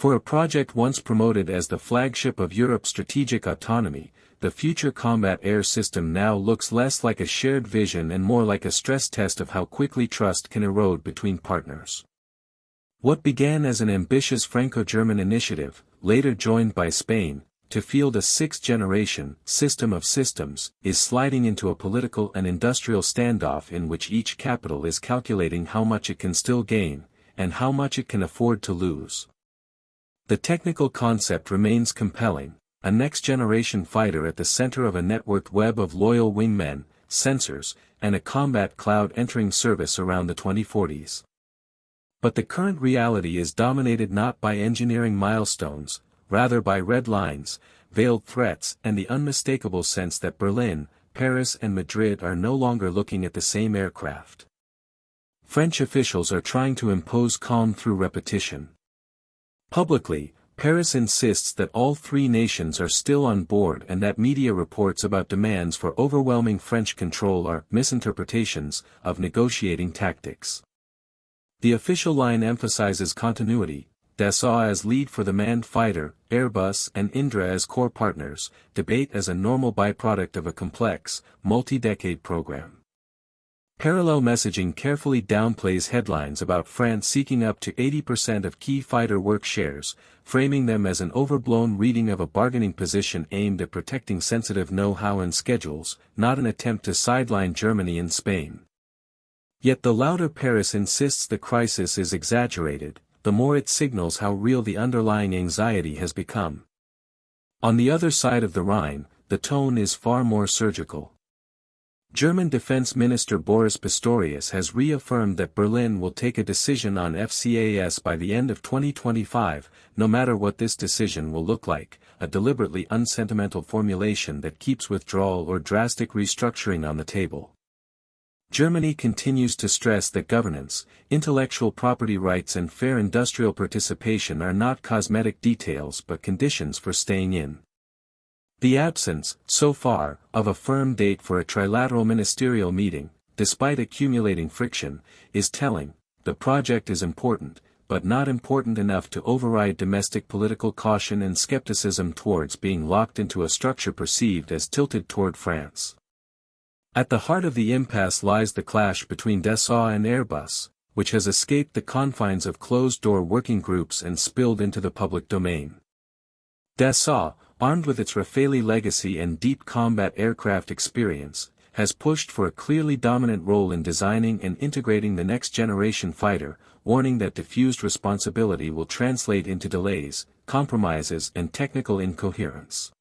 For a project once promoted as the flagship of Europe's strategic autonomy, the future combat air system now looks less like a shared vision and more like a stress test of how quickly trust can erode between partners. What began as an ambitious Franco-German initiative, later joined by Spain, to field a sixth-generation system of systems, is sliding into a political and industrial standoff in which each capital is calculating how much it can still gain, and how much it can afford to lose. The technical concept remains compelling, a next-generation fighter at the center of a networked web of loyal wingmen, sensors, and a combat cloud entering service around the 2040s. But the current reality is dominated not by engineering milestones, rather by red lines, veiled threats and the unmistakable sense that Berlin, Paris and Madrid are no longer looking at the same aircraft. French officials are trying to impose calm through repetition. Publicly, Paris insists that all three nations are still on board and that media reports about demands for overwhelming French control are misinterpretations of negotiating tactics. The official line emphasizes continuity, Dassault as lead for the manned fighter, Airbus and Indra as core partners, debate as a normal byproduct of a complex, multi-decade program. Parallel messaging carefully downplays headlines about France seeking up to 80% of key fighter work shares, framing them as an overblown reading of a bargaining position aimed at protecting sensitive know-how and schedules, not an attempt to sideline Germany and Spain. Yet the louder Paris insists the crisis is exaggerated, the more it signals how real the underlying anxiety has become. On the other side of the Rhine, the tone is far more surgical. German Defense Minister Boris Pistorius has reaffirmed that Berlin will take a decision on FCAS by the end of 2025, no matter what this decision will look like, a deliberately unsentimental formulation that keeps withdrawal or drastic restructuring on the table. Germany continues to stress that governance, intellectual property rights and fair industrial participation are not cosmetic details but conditions for staying in. The absence, so far, of a firm date for a trilateral ministerial meeting, despite accumulating friction, is telling. The project is important, but not important enough to override domestic political caution and skepticism towards being locked into a structure perceived as tilted toward France. At the heart of the impasse lies the clash between Dassault and Airbus, which has escaped the confines of closed-door working groups and spilled into the public domain. Dassault, armed with its Rafale legacy and deep combat aircraft experience, has pushed for a clearly dominant role in designing and integrating the next-generation fighter, warning that diffused responsibility will translate into delays, compromises and technical incoherence.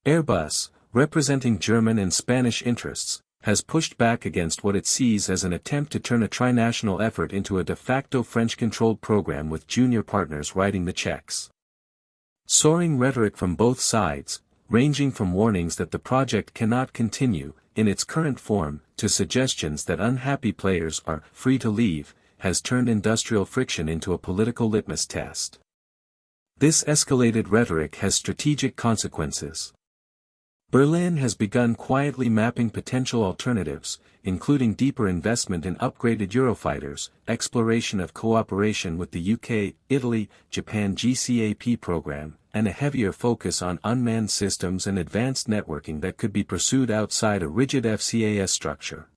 Airbus, representing German and Spanish interests, has pushed back against what it sees as an attempt to turn a trinational effort into a de facto French-controlled program with junior partners writing the checks. Soaring rhetoric from both sides, ranging from warnings that the project cannot continue, in its current form, to suggestions that unhappy players are free to leave, has turned industrial friction into a political litmus test. This escalated rhetoric has strategic consequences. Berlin has begun quietly mapping potential alternatives, including deeper investment in upgraded Eurofighters, exploration of cooperation with the UK, Italy, Japan GCAP program, and a heavier focus on unmanned systems and advanced networking that could be pursued outside a rigid FCAS structure.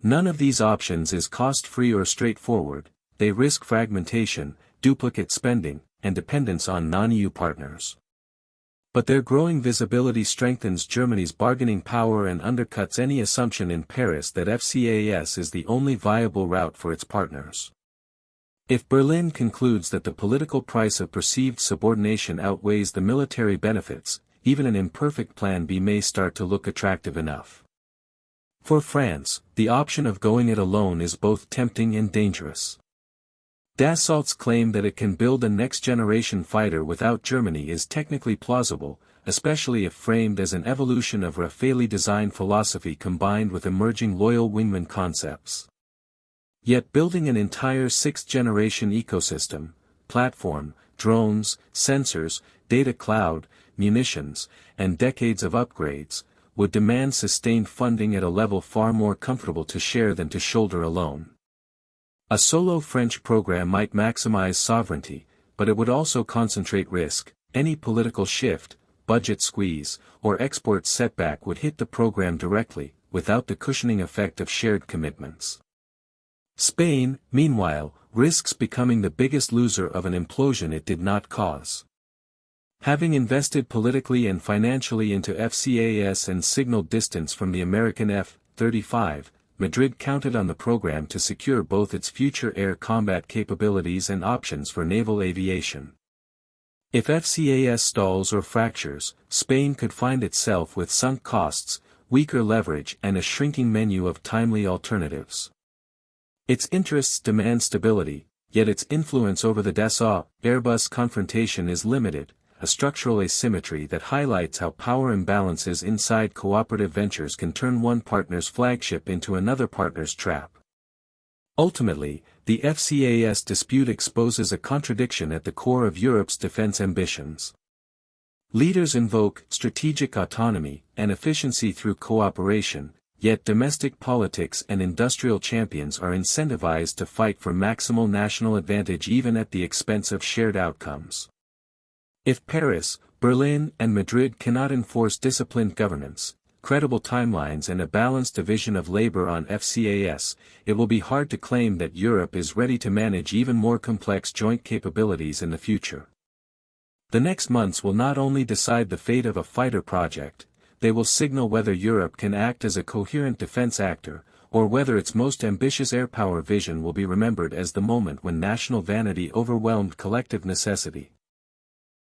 None of these options is cost-free or straightforward, they risk fragmentation, duplicate spending, and dependence on non-EU partners. But their growing visibility strengthens Germany's bargaining power and undercuts any assumption in Paris that FCAS is the only viable route for its partners. If Berlin concludes that the political price of perceived subordination outweighs the military benefits, even an imperfect Plan B may start to look attractive enough. For France, the option of going it alone is both tempting and dangerous. Dassault's claim that it can build a next-generation fighter without Germany is technically plausible, especially if framed as an evolution of Rafale design philosophy combined with emerging loyal wingman concepts. Yet building an entire sixth-generation ecosystem, platform, drones, sensors, data cloud, munitions, and decades of upgrades, would demand sustained funding at a level far more comfortable to share than to shoulder alone. A solo French program might maximize sovereignty, but it would also concentrate risk. Any political shift, budget squeeze, or export setback would hit the program directly, without the cushioning effect of shared commitments. Spain, meanwhile, risks becoming the biggest loser of an implosion it did not cause. Having invested politically and financially into FCAS and signaled distance from the American F-35, Madrid counted on the program to secure both its future air combat capabilities and options for naval aviation. If FCAS stalls or fractures, Spain could find itself with sunk costs, weaker leverage and a shrinking menu of timely alternatives. Its interests demand stability, yet its influence over the Dassault Airbus confrontation is limited, a structural asymmetry that highlights how power imbalances inside cooperative ventures can turn one partner's flagship into another partner's trap. Ultimately, the FCAS dispute exposes a contradiction at the core of Europe's defense ambitions. Leaders invoke strategic autonomy and efficiency through cooperation, yet domestic politics and industrial champions are incentivized to fight for maximal national advantage even at the expense of shared outcomes. If Paris, Berlin and Madrid cannot enforce disciplined governance, credible timelines and a balanced division of labor on FCAS, it will be hard to claim that Europe is ready to manage even more complex joint capabilities in the future. The next months will not only decide the fate of a fighter project, they will signal whether Europe can act as a coherent defense actor, or whether its most ambitious airpower vision will be remembered as the moment when national vanity overwhelmed collective necessity.